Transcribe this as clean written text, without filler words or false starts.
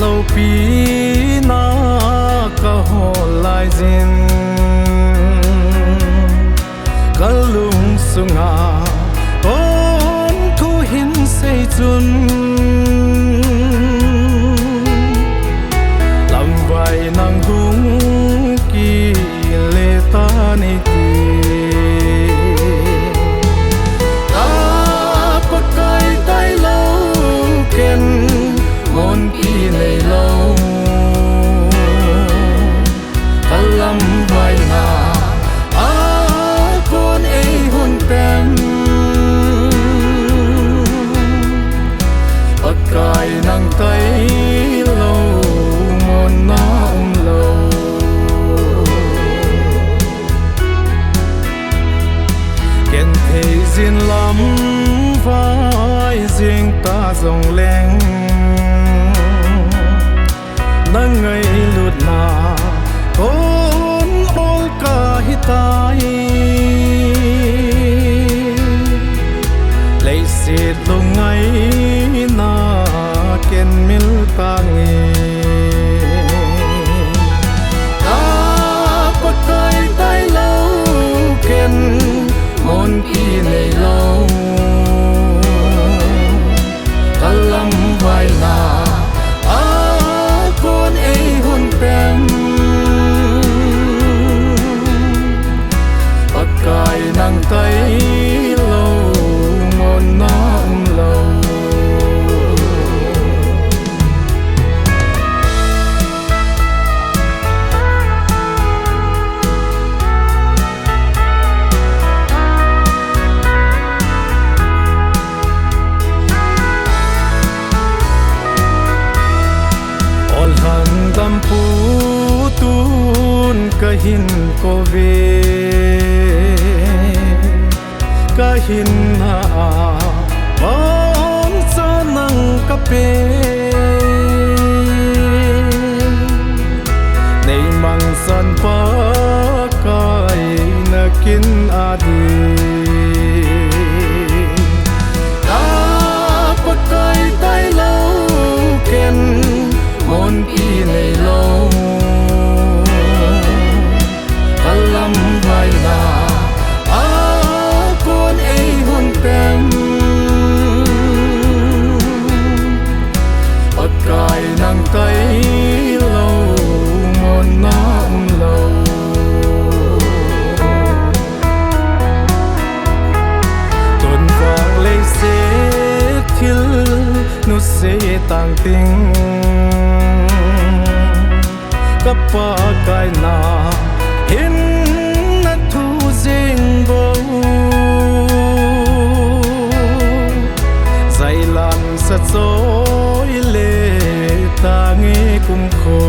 lâu pi na ka ho lai zin ka lung sunga on thu hin sei chun lam vai nang hung ki le ta ni ti ta pa kai tai lâu ken mon pi nei lâu ta lam vai na con ấy hôn tem bất cài nắng tay lâu mòn nắng lâu kèn thế riêng lắm vai riêng ta dòng leng nắng ngày lụt na con ôi cả hi tai siết lung ngay na ken mil tangi ta pa kai tai lâu ken mon pi nei lâu ta lam vai na con ấy hôn tem pa kai nang tay dam pu tun kahin ko ve kahin na on sa nang kape nei mang san pa kai na kin adi ta pa kai tai lâu ken mon pi nei lâu ta lam vai na con ấy hôn tem bất cài nang tay lâu mon nắng lâu tuần vàng lấy xe thiếu nu sẽ tang ting kappa kai na hin na thu jing bo zai lan sa choi le ta nge kum kho